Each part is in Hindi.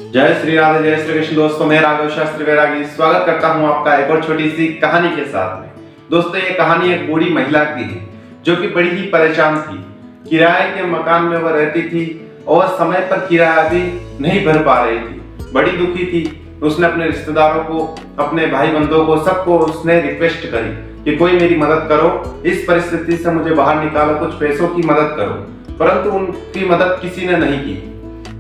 जय श्री राधे, जय श्री कृष्ण। दोस्तों, मैं राघव शास्त्री वैरागी स्वागत करता हूं आपका एक और छोटी सी कहानी के साथ में। दोस्तों, ये कहानी एक बूढ़ी महिला की है जो कि बड़ी ही परेशान थी। किराए के मकान में वह रहती थी और समय पर किराया भी नहीं भर पा रही थी। बड़ी दुखी थी। उसने अपने रिश्तेदारों को, अपने भाई बंधुओं को, सबको उसने रिक्वेस्ट करी कि कोई मेरी मदद करो, इस परिस्थिति से मुझे बाहर निकालो, कुछ पैसों की मदद करो। परंतु उनकी मदद किसी ने नहीं की।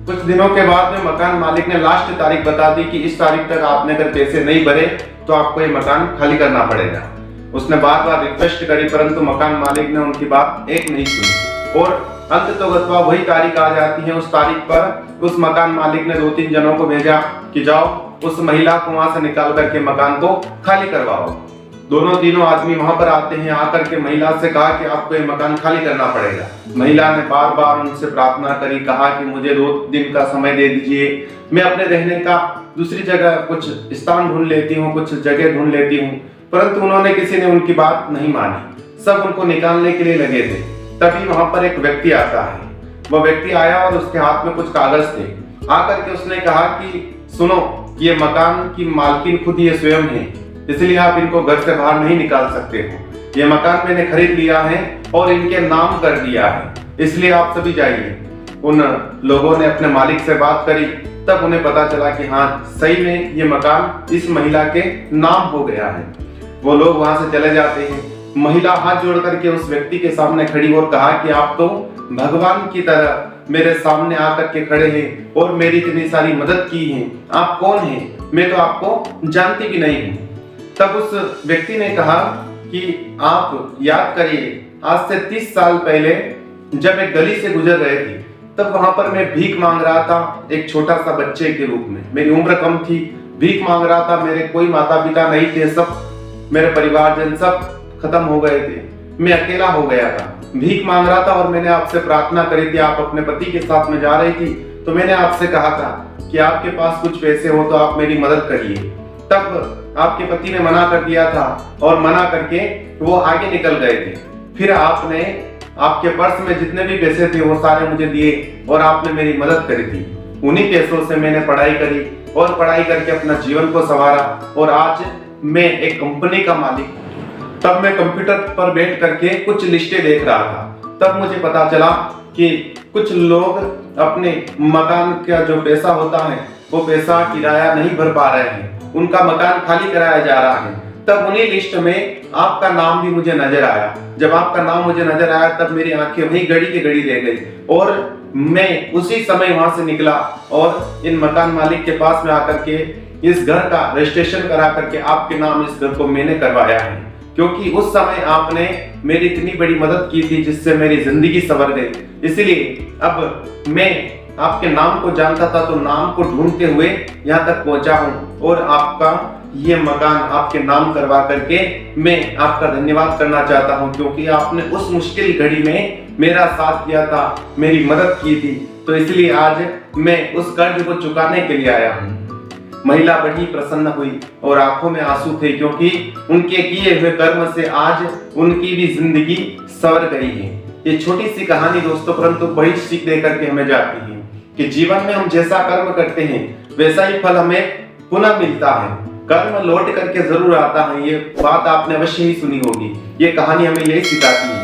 कुछ दिनों के बाद में मकान मालिक ने लास्ट तारीख बता दी कि इस तारीख तक आपने अगर पैसे नहीं भरे तो आपको ये मकान खाली करना पड़ेगा। उसने बार बार रिक्वेस्ट करी परंतु मकान मालिक ने उनकी बात एक नहीं सुनी और अंततोगत्वा वही तारीख आ जाती है। उस तारीख पर उस मकान मालिक ने 2-3 जनों को भेजा कि जाओ उस महिला को वहां से निकाल करके मकान को खाली करवाओ। दोनों तीनों आदमी वहां पर आते हैं। आकर के महिला से कहा कि आपको ये मकान खाली करना पड़ेगा। महिला ने बार बार उनसे प्रार्थना करी, कहा कि मुझे 2 दिन का समय दे दीजिए, मैं अपने रहने का दूसरी जगह कुछ स्थान ढूंढ लेती हूँ, कुछ जगह ढूंढ लेती हूँ। परंतु उन्होंने किसी ने उनकी बात नहीं मानी। सब उनको निकालने के लिए लगे थे। तभी वहां पर एक व्यक्ति आता है। वह व्यक्ति आया और उसके हाथ में कुछ कागज थे। आकर के उसने कहा कि सुनो, ये मकान की मालकिन खुद ये स्वयं है, इसलिए आप इनको घर से बाहर नहीं निकाल सकते हो। ये मकान मैंने खरीद लिया है और इनके नाम कर दिया है, इसलिए आप सभी जाइए। उन लोगों ने अपने मालिक से बात करी, तब उन्हें पता चला कि हाँ, सही में ये मकान इस महिला के नाम हो गया है। वो लोग वहां से चले जाते हैं। महिला हाथ जोड़ करके उस व्यक्ति के सामने खड़ी और कहा कि आप तो भगवान की तरह मेरे सामने आकर के खड़े हैं और मेरी इतनी सारी मदद की है। आप कौन हैं? मैं तो आपको जानती भी नहीं हूँ। तब उस व्यक्ति ने कहा कि आप याद करिए, आज से 30 साल पहले जब एक गली से गुजर रहे थे, तब वहां पर मैं भीख मांग रहा था एक छोटा सा बच्चे के रूप में। मेरी उम्र कम थी, भीख मांग रहा था। मेरे कोई माता पिता नहीं थे, सब मेरे परिवारजन सब खत्म हो गए थे। मैं अकेला हो गया था, भीख मांग रहा था और मैंने आपसे प्रार्थना करी थी। आप अपने पति के साथ में जा रही थी तो मैंने आपसे कहा था कि आपके पास कुछ पैसे हो तो आप मेरी मदद करिए। तब आपके पति ने मना कर दिया था और मना करके वो आगे निकल गए थे। फिर आपने आपके पर्स में जितने भी पैसे थे वो सारे मुझे दिए और आपने मेरी मदद करी थी। उन्हीं पैसों से मैंने पढ़ाई करी और पढ़ाई करके अपना जीवन को संवारा और आज मैं एक कंपनी का मालिक हूँ। तब मैं कंप्यूटर पर बैठ करके कुछ लिस्टें देख रहा था। तब मुझे पता चला कि कुछ लोग अपने मकान का जो पैसा होता है वो पैसा किराया नहीं भर पा रहे हैं, उनका मकान खाली कराया जा रहा है। तब उन्हीं लिस्ट में आपका नाम भी मुझे नजर आया। जब आपका नाम मुझे नजर आया तब मेरी आंखें वहीं घड़ी की घड़ी रह गई और मैं उसी समय वहां से निकला और इन मकान मालिक के पास में आकर के इस घर का रजिस्ट्रेशन करा करके आपके नाम इस घर को मैंने करवाया है, क्योंकि उस समय आपने मेरी इतनी बड़ी मदद की थी जिससे मेरी जिंदगी संवर गई। इसलिए अब मैं आपके नाम को जानता था तो नाम को ढूंढते हुए यहाँ तक पहुंचा हूँ और आपका ये मकान आपके नाम करवा करके मैं आपका धन्यवाद करना चाहता हूँ, क्योंकि आपने उस मुश्किल घड़ी में मेरा साथ दिया था, मेरी मदद की थी। तो इसलिए आज मैं उस कर्ज को चुकाने के लिए आया हूँ। महिला बड़ी प्रसन्न हुई और आंखों में आंसू थे, क्योंकि उनके किए हुए कर्म से आज उनकी भी जिंदगी संवर गई है। ये छोटी सी कहानी दोस्तों, परंतु बड़ी सीख दे करके हमें जाती है कि जीवन में हम जैसा कर्म करते हैं वैसा ही फल हमें पुनः मिलता है। कर्म लौट करके जरूर आता है। ये बात आपने अवश्य ही सुनी होगी। ये कहानी हमें यही सिखाती है।